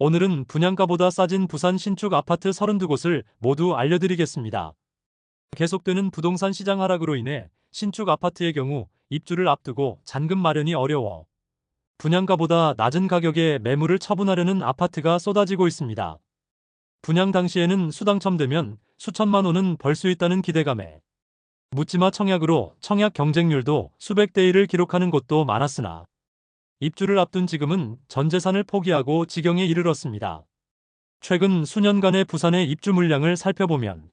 오늘은 분양가보다 싸진 부산 신축 아파트 32곳을 모두 알려드리겠습니다. 계속되는 부동산 시장 하락으로 인해 신축 아파트의 경우 입주를 앞두고 잔금 마련이 어려워 분양가보다 낮은 가격에 매물을 처분하려는 아파트가 쏟아지고 있습니다. 분양 당시에는 수당첨되면 수천만 원은 벌 수 있다는 기대감에 묻지마 청약으로 청약 경쟁률도 수백 대 1을 기록하는 곳도 많았으나 입주를 앞둔 지금은 전 재산을 포기하고 지경에 이르렀습니다. 최근 수년간의 부산의 입주 물량을 살펴보면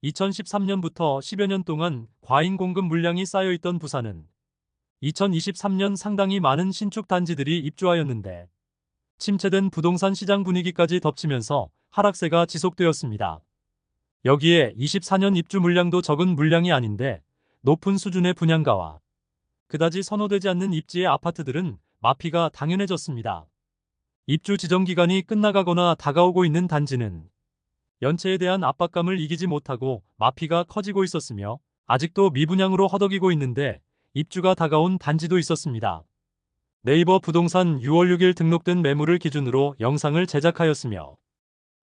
2013년부터 10여 년 동안 과잉 공급 물량이 쌓여있던 부산은 2023년 상당히 많은 신축 단지들이 입주하였는데 침체된 부동산 시장 분위기까지 덮치면서 하락세가 지속되었습니다. 여기에 24년 입주 물량도 적은 물량이 아닌데 높은 수준의 분양가와 그다지 선호되지 않는 입지의 아파트들은 마피가 당연해졌습니다. 입주 지정 기간이 끝나가거나 다가오고 있는 단지는 연체에 대한 압박감을 이기지 못하고 마피가 커지고 있었으며 아직도 미분양으로 허덕이고 있는데 입주가 다가온 단지도 있었습니다. 네이버 부동산 6월 6일 등록된 매물을 기준으로 영상을 제작하였으며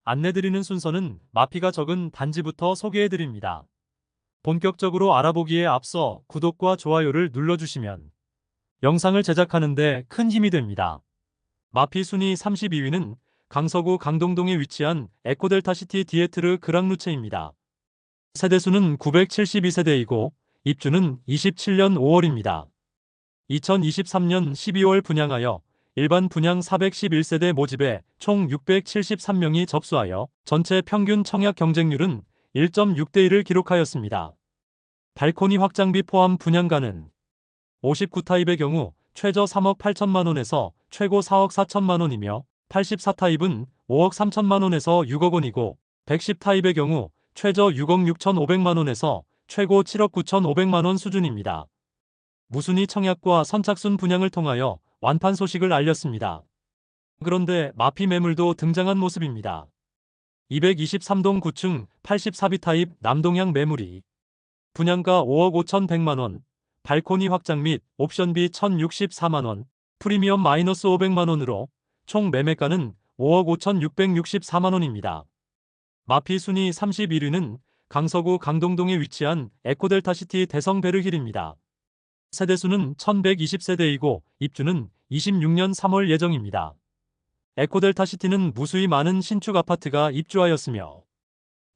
안내드리는 순서는 마피가 적은 단지부터 소개해드립니다. 본격적으로 알아보기에 앞서 구독과 좋아요를 눌러주시면 영상을 제작하는데 큰 힘이 됩니다. 마피 순위 32위는 강서구 강동동에 위치한 에코델타시티 디에트르 그랑루체입니다. 세대수는 972세대이고 입주는 27년 5월입니다. 2023년 12월 분양하여 일반 분양 411세대 모집에 총 673명이 접수하여 전체 평균 청약 경쟁률은 1.6대 1을 기록하였습니다. 발코니 확장비 포함 분양가는 59타입의 경우 최저 3억 8천만 원에서 최고 4억 4천만 원이며 84타입은 5억 3천만 원에서 6억 원이고 110타입의 경우 최저 6억 6천5백만 원에서 최고 7억 9천5백만 원 수준입니다. 무순위 청약과 선착순 분양을 통하여 완판 소식을 알렸습니다. 그런데 마피 매물도 등장한 모습입니다. 223동 9층 84비 타입 남동향 매물이 분양가 5억 5천100만 원, 발코니 확장 및 옵션비 1,064만 원, 프리미엄 마이너스 500만 원으로 총 매매가는 5억 5천664만 원입니다. 마피 순위 31위는 강서구 강동동에 위치한 에코델타시티 대성베르힐입니다. 세대수는 1120세대이고 입주는 26년 3월 예정입니다. 에코델타시티는 무수히 많은 신축 아파트가 입주하였으며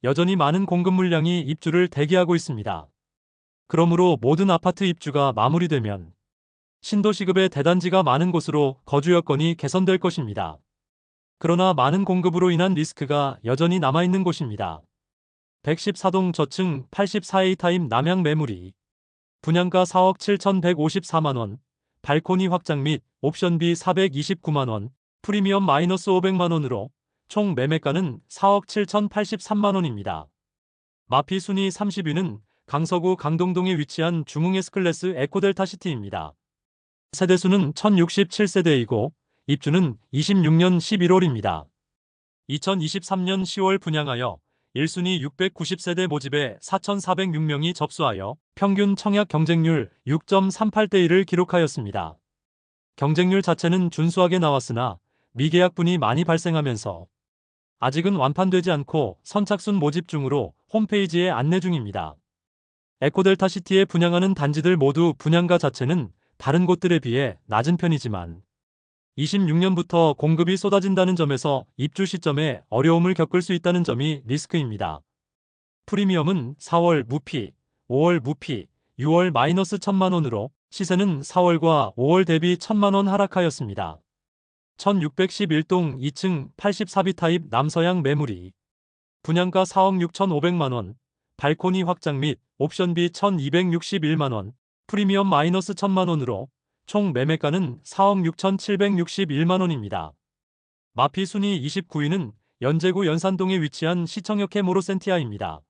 여전히 많은 공급 물량이 입주를 대기하고 있습니다. 그러므로 모든 아파트 입주가 마무리되면 신도시급의 대단지가 많은 곳으로 거주 여건이 개선될 것입니다. 그러나 많은 공급으로 인한 리스크가 여전히 남아있는 곳입니다. 114동 저층 84A 타입 남향 매물이 분양가 4억 7,154만 원, 발코니 확장 및 옵션비 429만 원, 프리미엄 마이너스 500만 원으로 총 매매가는 4억 7,083만 원입니다. 마피 순위 30위는 강서구 강동동에 위치한 중흥 S클래스 에코델타시티입니다. 세대수는 1067세대이고 입주는 26년 11월입니다. 2023년 10월 분양하여 1순위 690세대 모집에 4,406명이 접수하여 평균 청약 경쟁률 6.38대 1을 기록하였습니다. 경쟁률 자체는 준수하게 나왔으나 미계약분이 많이 발생하면서 아직은 완판되지 않고 선착순 모집 중으로 홈페이지에 안내 중입니다. 에코델타시티에 분양하는 단지들 모두 분양가 자체는 다른 곳들에 비해 낮은 편이지만 26년부터 공급이 쏟아진다는 점에서 입주 시점에 어려움을 겪을 수 있다는 점이 리스크입니다. 프리미엄은 4월 무피, 5월 무피, 6월 마이너스 1천만 원으로 시세는 4월과 5월 대비 1천만 원 하락하였습니다. 1611동 2층 84비 타입 남서향 매물이 분양가 4억 6천5백만 원, 발코니 확장 및 옵션비 1,261만 원, 프리미엄 마이너스 1천만 원으로 총 매매가는 4억 6천761만 원입니다. 마피 순위 29위는 연제구 연산동에 위치한 시청역회 모로센티아입니다.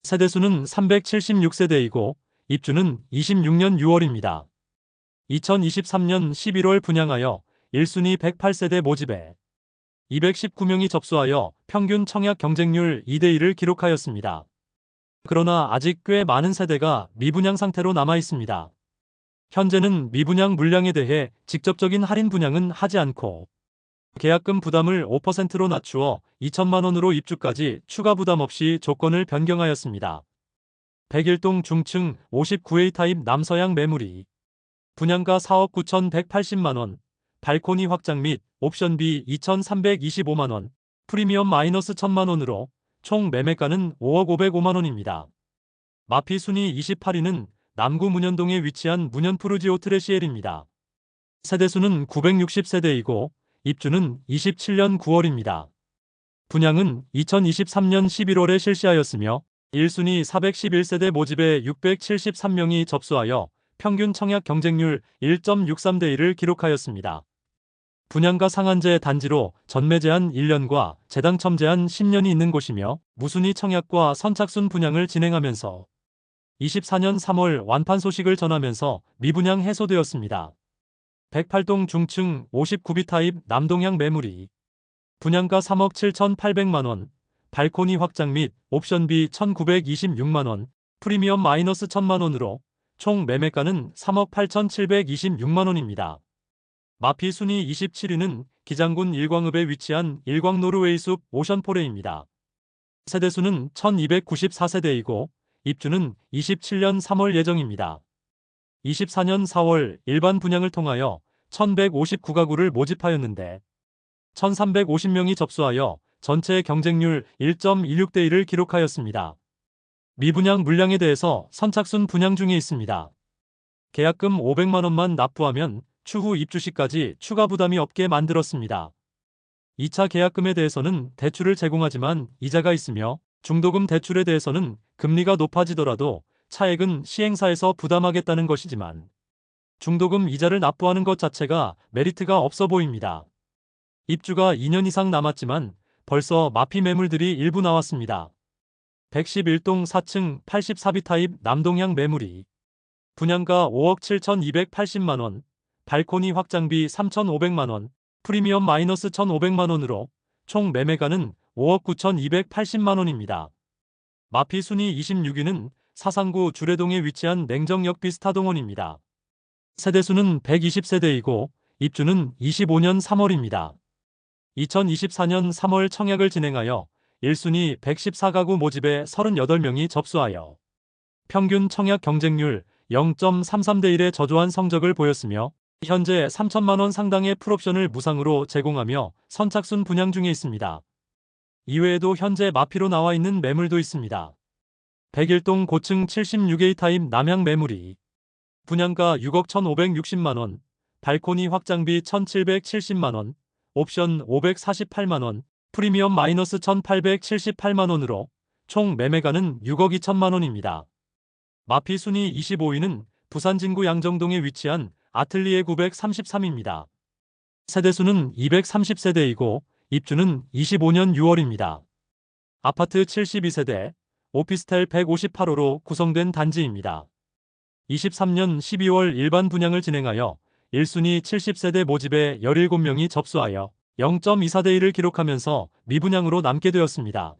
세대수는 376세대이고 입주는 26년 6월입니다. 2023년 11월 분양하여 1순위 108세대 모집에 219명이 접수하여 평균 청약 경쟁률 2대 1을 기록하였습니다. 그러나 아직 꽤 많은 세대가 미분양 상태로 남아 있습니다. 현재는 미분양 물량에 대해 직접적인 할인 분양은 하지 않고 계약금 부담을 5%로 낮추어 2천만 원으로 입주까지 추가 부담 없이 조건을 변경하였습니다. 101동 중층 59A 타입 남서양 매물이 분양가 4억 9,180만 원, 발코니 확장 및 옵션비 2,325만 원, 프리미엄 마이너스 1,000만 원으로 총 매매가는 5억 505만 원입니다. 마피 순위 28위는 남구 문현동에 위치한 문현푸르지오 트레시엘입니다. 세대수는 960세대이고 입주는 27년 9월입니다. 분양은 2023년 11월에 실시하였으며 1순위 411세대 모집에 673명이 접수하여 평균 청약 경쟁률 1.63대 1을 기록하였습니다. 분양가 상한제 단지로 전매 제한 1년과 재당첨 제한 10년이 있는 곳이며 무순위 청약과 선착순 분양을 진행하면서 24년 3월 완판 소식을 전하면서 미분양 해소되었습니다. 108동 중층 59B 타입 남동향 매물이 분양가 3억 7,800만 원, 발코니 확장 및 옵션비 1,926만 원, 프리미엄 마이너스 1,000만 원으로 총 매매가는 3억 8,726만 원입니다. 마피 순위 27위는 기장군 일광읍에 위치한 일광 노르웨이숲 오션포레입니다. 세대수는 1,294세대이고 입주는 27년 3월 예정입니다. 24년 4월 일반 분양을 통하여 1,159가구를 모집하였는데 1,350명이 접수하여 전체 경쟁률 1.16대 1을 기록하였습니다. 미분양 물량에 대해서 선착순 분양 중에 있습니다. 계약금 500만 원만 납부하면 추후 입주 시까지 추가 부담이 없게 만들었습니다. 2차 계약금에 대해서는 대출을 제공하지만 이자가 있으며 중도금 대출에 대해서는 금리가 높아지더라도 차액은 시행사에서 부담하겠다는 것이지만 중도금 이자를 납부하는 것 자체가 메리트가 없어 보입니다. 입주가 2년 이상 남았지만 벌써 마피 매물들이 일부 나왔습니다. 111동 4층 84B 타입 남동향 매물이 분양가 5억 7,280만 원, 발코니 확장비 3,500만 원, 프리미엄 마이너스 1,500만 원으로 총 매매가는 5억 9,280만 원입니다. 마피 순위 26위는 사상구 주례동에 위치한 냉정역 비스타동원입니다. 세대수는 120세대이고 입주는 25년 3월입니다. 2024년 3월 청약을 진행하여 1순위 114가구 모집에 38명이 접수하여 평균 청약 경쟁률 0.33대 1의 저조한 성적을 보였으며 현재 3천만 원 상당의 풀옵션을 무상으로 제공하며 선착순 분양 중에 있습니다. 이외에도 현재 마피로 나와 있는 매물도 있습니다. 101동 고층 76A 타입 남향 매물이 분양가 6억 1,560만 원, 발코니 확장비 1,770만 원, 옵션 548만 원, 프리미엄 마이너스 1,878만 원으로 총 매매가는 6억 2천만 원입니다. 마피 순위 25위는 부산 진구 양정동에 위치한 아틀리에 933입니다. 세대수는 230세대이고 입주는 25년 6월입니다. 아파트 72세대, 오피스텔 158호로 구성된 단지입니다. 23년 12월 일반 분양을 진행하여 1순위 70세대 모집에 17명이 접수하여 0.24대 1을 기록하면서 미분양으로 남게 되었습니다.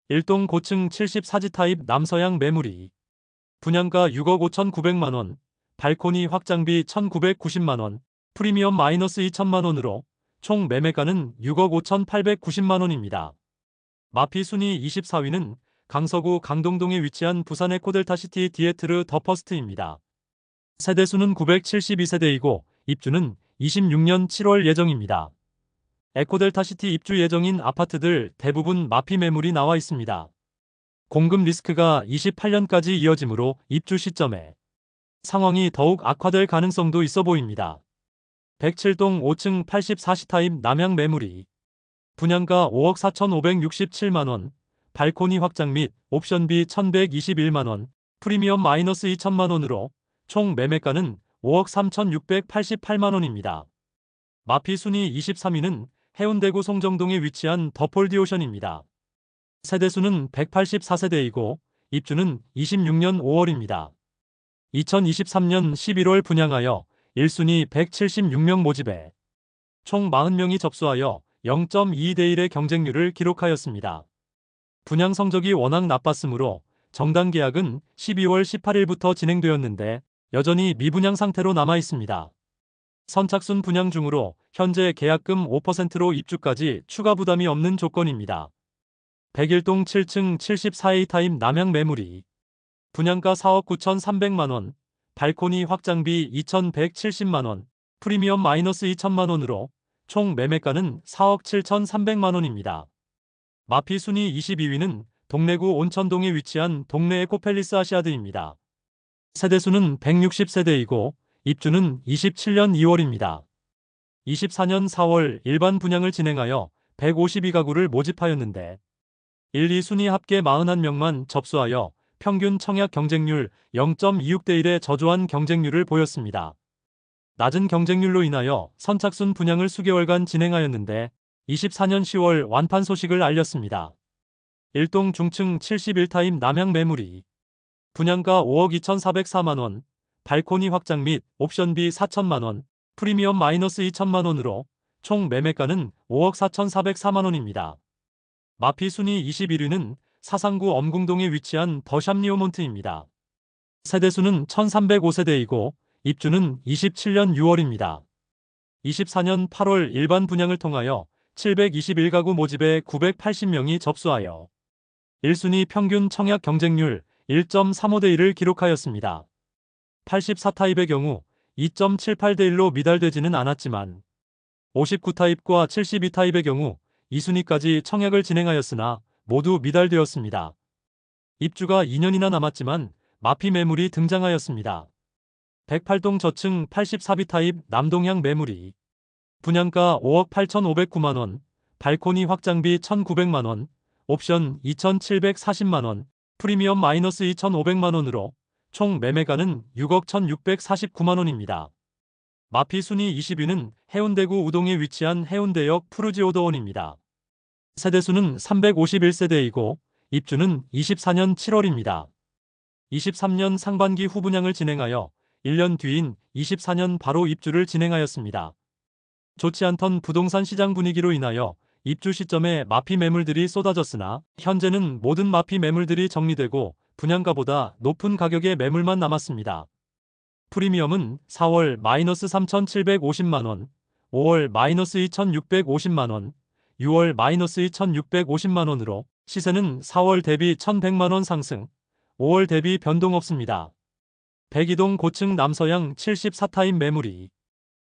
1동 고층 74지 타입 남서양 매물이 분양가 6억 5,900만 원, 발코니 확장비 1,990만 원, 프리미엄 마이너스 2천만 원으로 총 매매가는 6억 5,890만 원입니다. 마피 순위 24위는 강서구 강동동에 위치한 부산 에코델타시티 디에트르 더 퍼스트입니다. 세대수는 972세대이고 입주는 26년 7월 예정입니다. 에코델타시티 입주 예정인 아파트들 대부분 마피 매물이 나와 있습니다. 공급 리스크가 28년까지 이어지므로 입주 시점에 상황이 더욱 악화될 가능성도 있어 보입니다. 107동 5층 84시 타입 남향 매물이 분양가 5억 4,567만 원, 발코니 확장 및 옵션비 1,121만 원, 프리미엄 마이너스 2천만 원으로 총 매매가는 5억 3,688만 원입니다. 마피 순위 23위는 해운대구 송정동에 위치한 더폴디오션입니다. 세대수는 184세대이고 입주는 26년 5월입니다. 2023년 11월 분양하여 1순위 176명 모집에 총 40명이 접수하여 0.22대 1의 경쟁률을 기록하였습니다. 분양 성적이 워낙 나빴으므로 정당 계약은 12월 18일부터 진행되었는데 여전히 미분양 상태로 남아 있습니다. 선착순 분양 중으로 현재 계약금 5%로 입주까지 추가 부담이 없는 조건입니다. 101동 7층 74A 타입 남향 매물이 분양가 4억 9,300만원, 발코니 확장비 2,170만원, 프리미엄 마이너스 2천만원으로 총 매매가는 4억 7,300만원입니다. 마피 순위 22위는 동래구 온천동에 위치한 동래 에코팰리스 아시아드입니다. 세대수는 160세대이고 입주는 27년 2월입니다. 24년 4월 일반 분양을 진행하여 152가구를 모집하였는데 1, 2순위 합계 41명만 접수하여 평균 청약 경쟁률 0.26대 1의 저조한 경쟁률을 보였습니다. 낮은 경쟁률로 인하여 선착순 분양을 수개월간 진행하였는데 24년 10월 완판 소식을 알렸습니다. 1동 중층 71타입 남향 매물이 분양가 5억 2,404만원, 발코니 확장 및 옵션비 4천만원, 프리미엄 마이너스 2천만원으로 총 매매가는 5억 4,404만원입니다. 마피 순위 21위는 사상구 엄궁동에 위치한 더샵 리오몬트입니다. 세대수는 1305세대이고 입주는 27년 6월입니다. 24년 8월 일반 분양을 통하여 721가구 모집에 980명이 접수하여 1순위 평균 청약 경쟁률 1.35대 1을 기록하였습니다. 84타입의 경우 2.78대 1로 미달되지는 않았지만 59타입과 72타입의 경우 2순위까지 청약을 진행하였으나 모두 미달되었습니다. 입주가 2년이나 남았지만 마피 매물이 등장하였습니다. 108동 저층 84B 타입 남동향 매물이 분양가 5억 8,509만원, 발코니 확장비 1,900만원, 옵션 2,740만원, 프리미엄 마이너스 2,500만원으로 총 매매가는 6억 1,649만원입니다. 마피 순위 20위는 해운대구 우동에 위치한 해운대역 푸르지오더원입니다. 세대수는 351세대이고 입주는 24년 7월입니다. 23년 상반기 후분양을 진행하여 1년 뒤인 24년 바로 입주를 진행하였습니다. 좋지 않던 부동산 시장 분위기로 인하여 입주 시점에 마피 매물들이 쏟아졌으나 현재는 모든 마피 매물들이 정리되고 분양가보다 높은 가격의 매물만 남았습니다. 프리미엄은 4월 마이너스 3,750만원, 5월 마이너스 2,650만원, 6월 마이너스 2,650만원으로 시세는 4월 대비 1,100만원 상승, 5월 대비 변동 없습니다. 102동 고층 남서양 74타입 매물이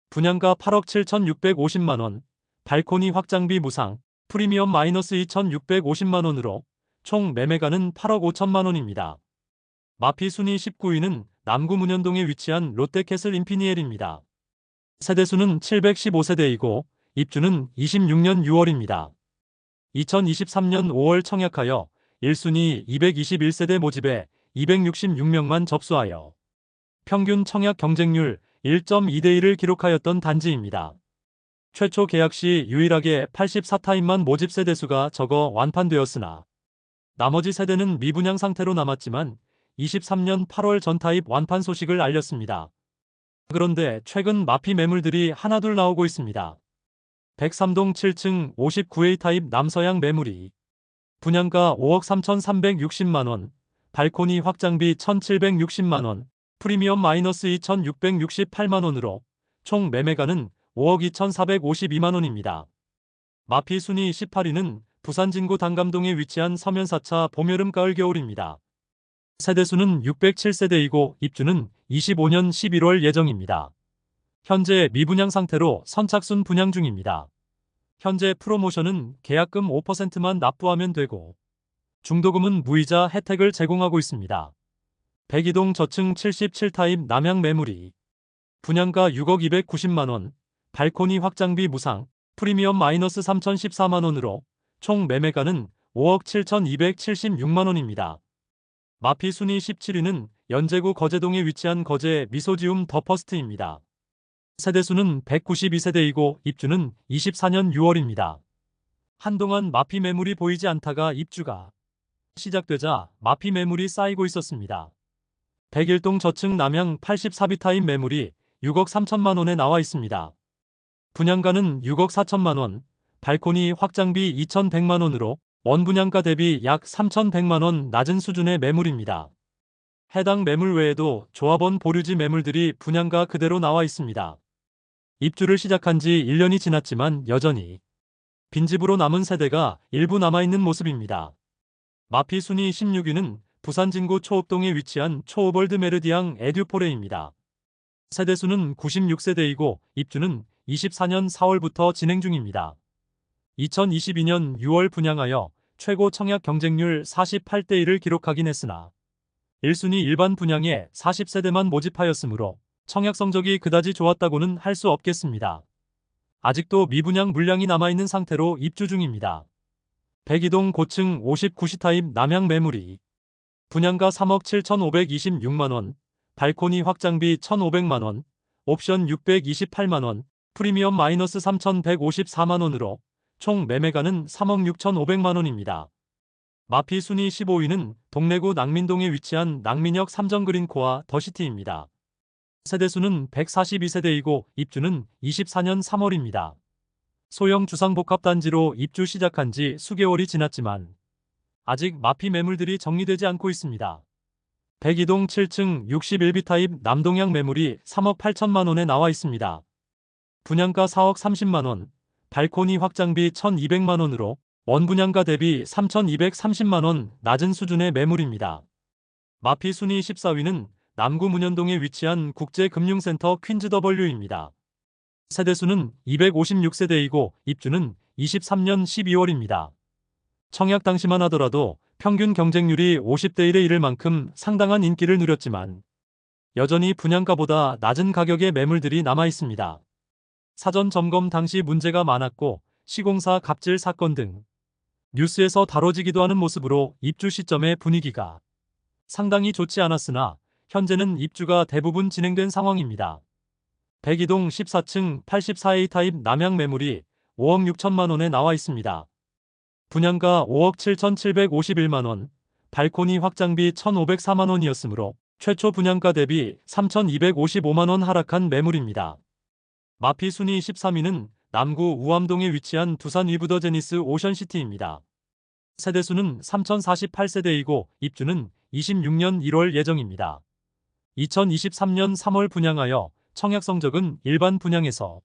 분양가 8억 7,650만원, 발코니 확장비 무상, 프리미엄 마이너스 2,650만원으로 총 매매가는 8억 5천만원입니다. 마피 순위 19위는 남구 문현동에 위치한 롯데캐슬 인피니엘입니다. 세대수는 715세대이고 입주는 26년 6월입니다. 2023년 5월 청약하여 1순위 221세대 모집에 266명만 접수하여 평균 청약 경쟁률 1.2대 1을 기록하였던 단지입니다. 최초 계약 시 유일하게 84타입만 모집 세대수가 적어 완판되었으나 나머지 세대는 미분양 상태로 남았지만 23년 8월 전타입 완판 소식을 알렸습니다. 그런데 최근 마피 매물들이 하나둘 나오고 있습니다. 103동 7층 59A 타입 남서양 매물이 분양가 5억 3,360만원, 발코니 확장비 1,760만원, 프리미엄 마이너스 2,668만원으로 총 매매가는 5억 2,452만원입니다. 마피 순위 18위는 부산 진구 단감동에 위치한 서면 4차 봄, 여름, 가을, 겨울입니다. 세대수는 607세대이고 입주는 25년 11월 예정입니다. 현재 미분양 상태로 선착순 분양 중입니다. 현재 프로모션은 계약금 5%만 납부하면 되고 중도금은 무이자 혜택을 제공하고 있습니다. 102동 저층 77타입 남향 매물이 분양가 6억 290만원, 발코니 확장비 무상, 프리미엄 마이너스 3,014만원으로 총 매매가는 5억 7,276만원입니다. 마피 순위 17위는 연제구 거제동에 위치한 거제 미소지움 더 퍼스트입니다. 세대수는 192세대이고 입주는 24년 6월입니다. 한동안 마피 매물이 보이지 않다가 입주가 시작되자 마피 매물이 쌓이고 있었습니다. 101동 저층 남향 84B 타입 매물이 6억 3천만원에 나와 있습니다. 분양가는 6억 4천만원, 발코니 확장비 2,100만원으로 원분양가 대비 약 3,100만원 낮은 수준의 매물입니다. 해당 매물 외에도 조합원 보류지 매물들이 분양가 그대로 나와 있습니다. 입주를 시작한 지 1년이 지났지만 여전히 빈집으로 남은 세대가 일부 남아있는 모습입니다. 마피 순위 16위는 부산 진구 초읍동에 위치한 초오벌드 메르디앙 에듀포레입니다. 세대수는 96세대이고 입주는 24년 4월부터 진행 중입니다. 2022년 6월 분양하여 최고 청약 경쟁률 48대 1을 기록하긴 했으나 1순위 일반 분양에 40세대만 모집하였으므로 청약 성적이 그다지 좋았다고는 할 수 없겠습니다. 아직도 미분양 물량이 남아있는 상태로 입주 중입니다. 백이동 고층 59시 타입 남향 매물이 분양가 3억 7,526만원, 발코니 확장비 1,500만원, 옵션 628만원, 프리미엄 마이너스 3,154만원으로 총 매매가는 3억 6,500만원입니다. 마피 순위 15위는 동래구 낭민동에 위치한 낭민역 3정 그린코아 더시티입니다. 세대수는 142세대이고 입주는 24년 3월입니다. 소형 주상복합단지로 입주 시작한 지 수개월이 지났지만 아직 마피 매물들이 정리되지 않고 있습니다. 백이동 7층 61B 타입 남동향 매물이 3억 8천만원에 나와 있습니다. 분양가 4억 30만원, 발코니 확장비 1,200만원으로 원분양가 대비 3,230만원 낮은 수준의 매물입니다. 마피 순위 14위는 남구 문현동에 위치한 국제금융센터 퀸즈더블유입니다. 세대수는 256세대이고 입주는 23년 12월입니다. 청약 당시만 하더라도 평균 경쟁률이 50대 1에 이를 만큼 상당한 인기를 누렸지만 여전히 분양가보다 낮은 가격의 매물들이 남아 있습니다. 사전 점검 당시 문제가 많았고 시공사 갑질 사건 등 뉴스에서 다뤄지기도 하는 모습으로 입주 시점의 분위기가 상당히 좋지 않았으나 현재는 입주가 대부분 진행된 상황입니다. 백이동 14층 84A 타입 남향 매물이 5억 6천만원에 나와 있습니다. 분양가 5억 7,751만원, 발코니 확장비 1,504만원이었으므로 최초 분양가 대비 3,255만원 하락한 매물입니다. 마피 순위 13위는 남구 우암동에 위치한 두산 위브더 제니스 오션시티입니다. 세대수는 3,048세대이고 입주는 26년 1월 예정입니다. 2023년 3월 분양하여 청약 성적은 일반 분양에서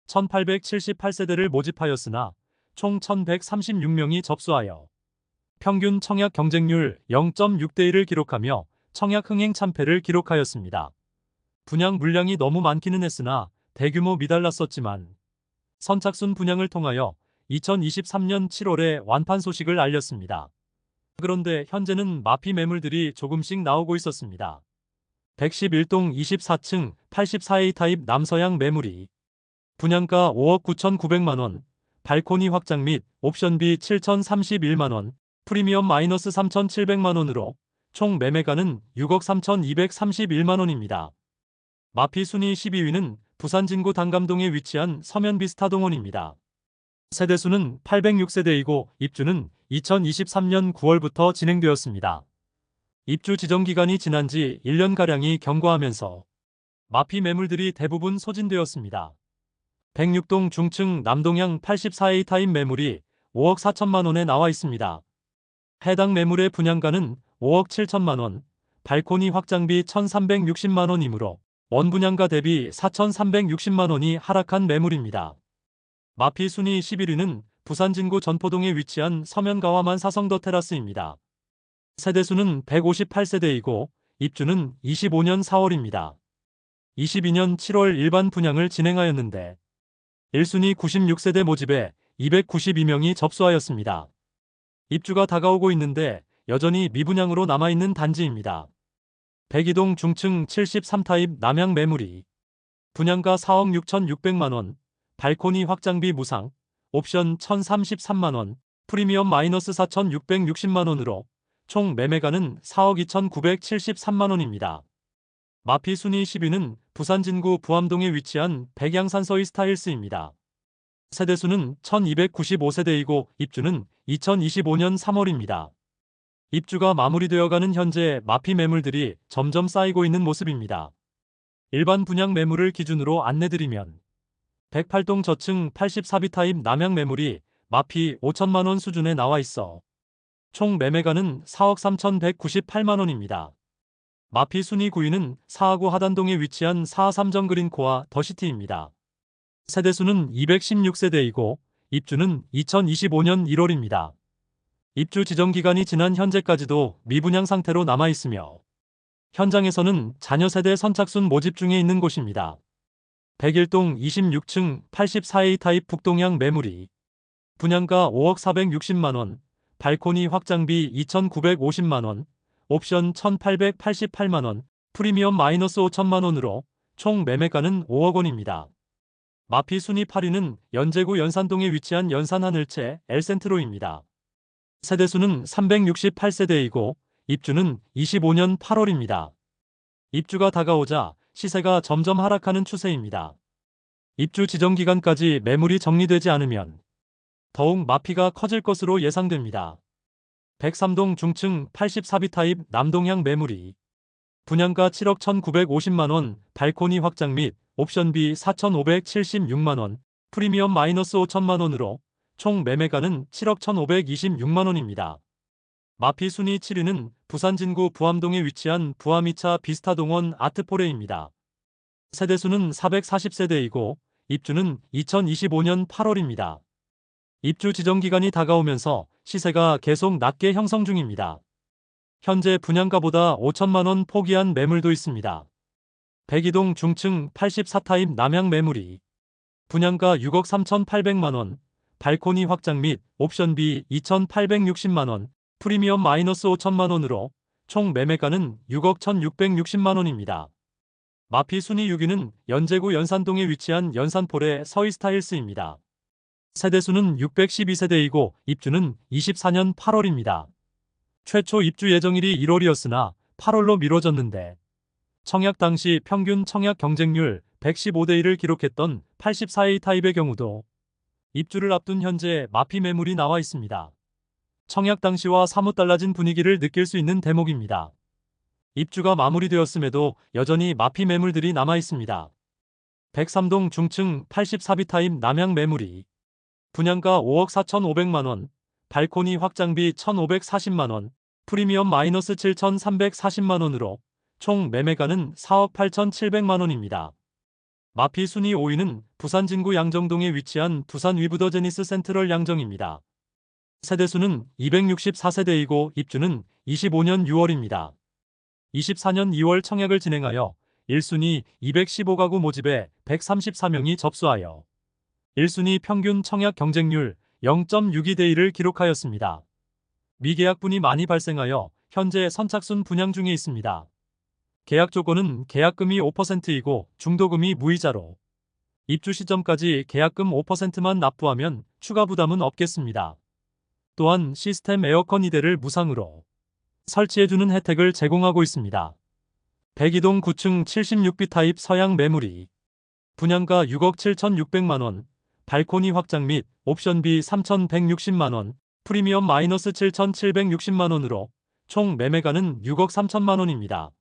1,878세대를 모집하였으나 총 1,136명이 접수하여 평균 청약 경쟁률 0.6대 1을 기록하며 청약 흥행 참패를 기록하였습니다. 분양 물량이 너무 많기는 했으나 대규모 미달랐었지만 선착순 분양을 통하여 2023년 7월에 완판 소식을 알렸습니다. 그런데 현재는 마피 매물들이 조금씩 나오고 있었습니다. 111동 24층 84A 타입 남서향 매물이 분양가 5억 9,900만원, 발코니 확장 및 옵션비 7,031만원, 프리미엄 마이너스 3,700만원으로 총 매매가는 6억 3,231만원입니다. 마피 순위 12위는 부산 진구 당감동에 위치한 서면비스타동원입니다. 세대수는 806세대이고 입주는 2023년 9월부터 진행되었습니다. 입주 지정 기간이 지난 지 1년가량이 경과하면서 마피 매물들이 대부분 소진되었습니다. 106동 중층 남동향 84A 타입 매물이 5억 4천만원에 나와 있습니다. 해당 매물의 분양가는 5억 7천만원, 발코니 확장비 1,360만원이므로 원분양가 대비 4,360만원이 하락한 매물입니다. 마피 순위 11위는 부산 진구 전포동에 위치한 서면가와만 사성더 테라스입니다. 세대수는 158세대이고 입주는 25년 4월입니다. 22년 7월 일반 분양을 진행하였는데 1순위 96세대 모집에 292명이 접수하였습니다. 입주가 다가오고 있는데 여전히 미분양으로 남아있는 단지입니다. 백이동 중층 73타입 남향 매물이 분양가 4억 6,600만원, 발코니 확장비 무상, 옵션 1,033만원, 프리미엄 마이너스 4,660만원으로 총 매매가는 4억 2,973만원입니다. 마피 순위 10위는 부산 진구 부암동에 위치한 백양산서이 스타일스입니다. 세대수는 1,295세대이고 입주는 2025년 3월입니다. 입주가 마무리되어가는 현재 마피 매물들이 점점 쌓이고 있는 모습입니다. 일반 분양 매물을 기준으로 안내드리면 108동 저층 84B 타입 남향 매물이 마피 5천만원 수준에 나와 있어 총 매매가는 4억 3,198만원입니다. 마피 순위 9위는 사하구 하단동에 위치한 사하 3정 그린코아 더시티입니다. 세대수는 216세대이고 입주는 2025년 1월입니다. 입주 지정 기간이 지난 현재까지도 미분양 상태로 남아 있으며 현장에서는 자녀 세대 선착순 모집 중에 있는 곳입니다. 101동 26층 84A 타입 북동향 매물이 분양가 5억 460만원, 발코니 확장비 2,950만원, 옵션 1,888만원, 프리미엄 마이너스 5천만원으로 총 매매가는 5억 원입니다. 마피 순위 8위는 연제구 연산동에 위치한 연산하늘채 엘센트로입니다. 세대수는 368세대이고 입주는 25년 8월입니다. 입주가 다가오자 시세가 점점 하락하는 추세입니다. 입주 지정 기간까지 매물이 정리되지 않으면 더욱 마피가 커질 것으로 예상됩니다. 103동 중층 84B 타입 남동향 매물이 분양가 7억 1,950만원, 발코니 확장 및 옵션비 4,576만원, 프리미엄 마이너스 5천만원으로 총 매매가는 7억 1,526만원입니다. 마피 순위 7위는 부산 진구 부암동에 위치한 부암 2차 비스타동원 아트포레입니다. 세대수는 440세대이고 입주는 2025년 8월입니다. 입주 지정 기간이 다가오면서 시세가 계속 낮게 형성 중입니다. 현재 분양가보다 5천만원 포기한 매물도 있습니다. 102동 중층 84타입 남향 매물이 분양가 6억 3,800만원, 발코니 확장 및 옵션비 2,860만원, 프리미엄 마이너스 5천만원으로 총 매매가는 6억 1,660만원입니다. 마피 순위 6위는 연제구 연산동에 위치한 연산폴의 서이스타일스입니다. 세대수는 612세대이고 입주는 24년 8월입니다. 최초 입주 예정일이 1월이었으나 8월로 미뤄졌는데 청약 당시 평균 청약 경쟁률 115대 1을 기록했던 84A 타입의 경우도 입주를 앞둔 현재 마피 매물이 나와 있습니다. 청약 당시와 사뭇 달라진 분위기를 느낄 수 있는 대목입니다. 입주가 마무리되었음에도 여전히 마피 매물들이 남아 있습니다. 103동 중층 84B 타입 남향 매물이 분양가 5억 4,500만원, 발코니 확장비 1,540만원, 프리미엄 마이너스 7,340만원으로 총 매매가는 4억 8,700만원입니다. 마피 순위 5위는 부산 진구 양정동에 위치한 두산 위브더 제니스 센트럴 양정입니다. 세대수는 264세대이고 입주는 25년 6월입니다. 24년 2월 청약을 진행하여 1순위 215가구 모집에 134명이 접수하여 1순위 평균 청약 경쟁률 0.62대 1을 기록하였습니다. 미계약분이 많이 발생하여 현재 선착순 분양 중에 있습니다. 계약 조건은 계약금이 5%이고 중도금이 무이자로 입주 시점까지 계약금 5%만 납부하면 추가 부담은 없겠습니다. 또한 시스템 에어컨 2대를 무상으로 설치해주는 혜택을 제공하고 있습니다. 102동 9층 76B 타입 서양 매물이 분양가 6억 7,600만원, 발코니 확장 및 옵션비 3,160만원, 프리미엄 마이너스 7,760만원으로 총 매매가는 6억 3천만원입니다.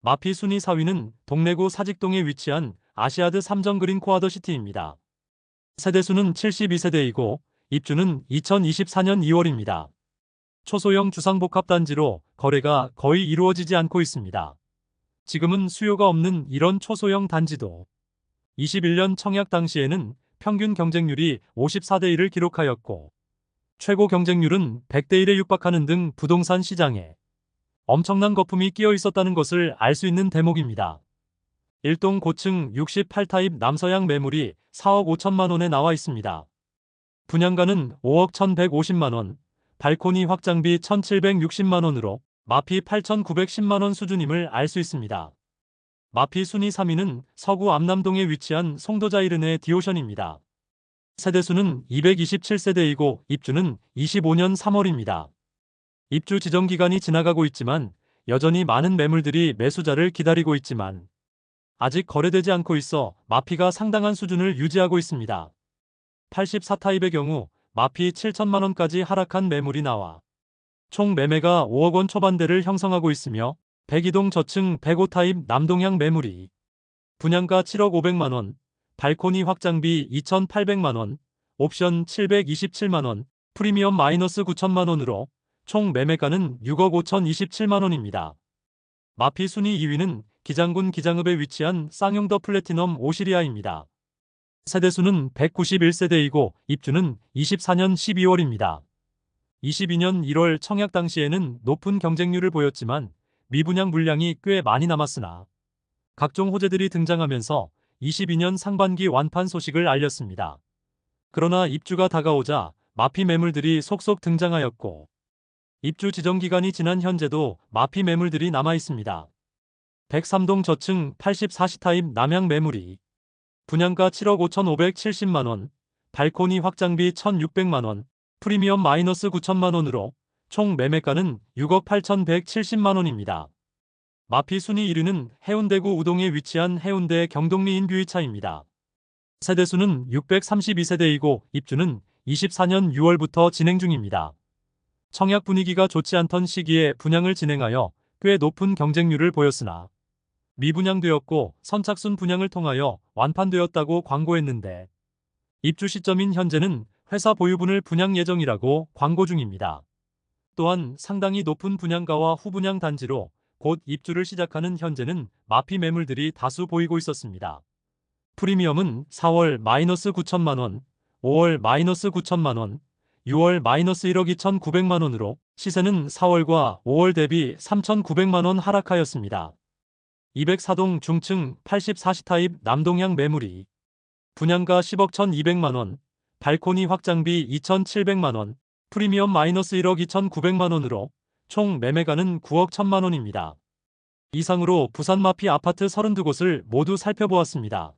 마피 순위 4위는 동래구 사직동에 위치한 아시아드 3정 그린 코아더시티입니다. 세대수는 72세대이고 입주는 2024년 2월입니다. 초소형 주상복합단지로 거래가 거의 이루어지지 않고 있습니다. 지금은 수요가 없는 이런 초소형 단지도 21년 청약 당시에는 평균 경쟁률이 54대 1을 기록하였고 최고 경쟁률은 100대 1에 육박하는 등 부동산 시장에 엄청난 거품이 끼어 있었다는 것을 알 수 있는 대목입니다. 1동 고층 68타입 남서양 매물이 4억 5천만원에 나와 있습니다. 분양가는 5억 1,150만원, 발코니 확장비 1,760만원으로 마피 8,910만원 수준임을 알 수 있습니다. 마피 순위 3위는 서구 암남동에 위치한 송도자이르네 디오션입니다. 세대수는 227세대이고 입주는 25년 3월입니다. 입주 지정 기간이 지나가고 있지만 여전히 많은 매물들이 매수자를 기다리고 있지만 아직 거래되지 않고 있어 마피가 상당한 수준을 유지하고 있습니다. 84타입의 경우 마피 7천만원까지 하락한 매물이 나와 총 매매가 5억 원 초반대를 형성하고 있으며 102동 저층 105타입 남동향 매물이 분양가 7억 500만원, 발코니 확장비 2,800만원, 옵션 727만원, 프리미엄 마이너스 9천만원으로 총 매매가는 6억 5,027만원입니다. 마피 순위 2위는 기장군 기장읍에 위치한 쌍용더 플래티넘 오시리아입니다. 세대수는 191세대이고 입주는 24년 12월입니다. 22년 1월 청약 당시에는 높은 경쟁률을 보였지만 미분양 물량이 꽤 많이 남았으나 각종 호재들이 등장하면서 22년 상반기 완판 소식을 알렸습니다. 그러나 입주가 다가오자 마피 매물들이 속속 등장하였고 입주 지정 기간이 지난 현재도 마피 매물들이 남아 있습니다. 103동 저층 84시 타입 남향 매물이 분양가 7억 5,570만원, 발코니 확장비 1,600만원, 프리미엄 마이너스 9천만원으로 총 매매가는 6억 8,170만원입니다. 마피 순위 1위는 해운대구 우동에 위치한 해운대 경동리 인뷰이차입니다. 세대수는 632세대이고 입주는 24년 6월부터 진행 중입니다. 청약 분위기가 좋지 않던 시기에 분양을 진행하여 꽤 높은 경쟁률을 보였으나 미분양되었고 선착순 분양을 통하여 완판되었다고 광고했는데 입주 시점인 현재는 회사 보유분을 분양 예정이라고 광고 중입니다. 또한 상당히 높은 분양가와 후분양 단지로 곧 입주를 시작하는 현재는 마피 매물들이 다수 보이고 있었습니다. 프리미엄은 4월 마이너스 9천만원, 5월 마이너스 9천만원, 6월 마이너스 1억 2,900만원으로 시세는 4월과 5월 대비 3,900만원 하락하였습니다. 204동 중층 84시 타입 남동향 매물이 분양가 10억 1,200만원, 발코니 확장비 2,700만원, 프리미엄 마이너스 1억 2,900만원으로 총 매매가는 9억 1,000만원입니다. 이상으로 부산 마피 아파트 32곳을 모두 살펴보았습니다.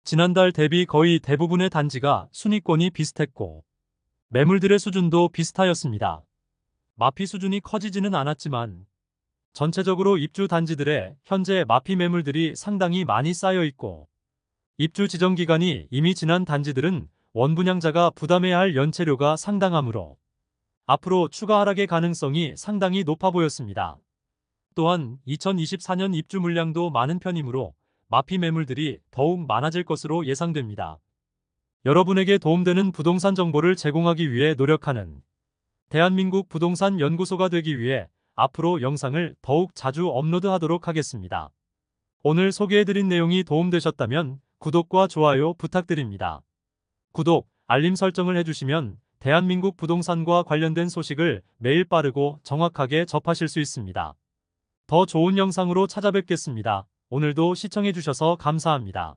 지난달 대비 거의 대부분의 단지가 순위권이 비슷했고 매물들의 수준도 비슷하였습니다. 마피 수준이 커지지는 않았지만 전체적으로 입주 단지들의 현재 마피 매물들이 상당히 많이 쌓여 있고 입주 지정 기간이 이미 지난 단지들은 원분양자가 부담해야 할 연체료가 상당하므로 앞으로 추가 하락의 가능성이 상당히 높아 보였습니다. 또한 2024년 입주 물량도 많은 편이므로 마피 매물들이 더욱 많아질 것으로 예상됩니다. 여러분에게 도움되는 부동산 정보를 제공하기 위해 노력하는 대한민국 부동산 연구소가 되기 위해 앞으로 영상을 더욱 자주 업로드하도록 하겠습니다. 오늘 소개해드린 내용이 도움되셨다면 구독과 좋아요 부탁드립니다. 구독, 알림 설정을 해주시면 대한민국 부동산과 관련된 소식을 매일 빠르고 정확하게 접하실 수 있습니다. 더 좋은 영상으로 찾아뵙겠습니다. 오늘도 시청해주셔서 감사합니다.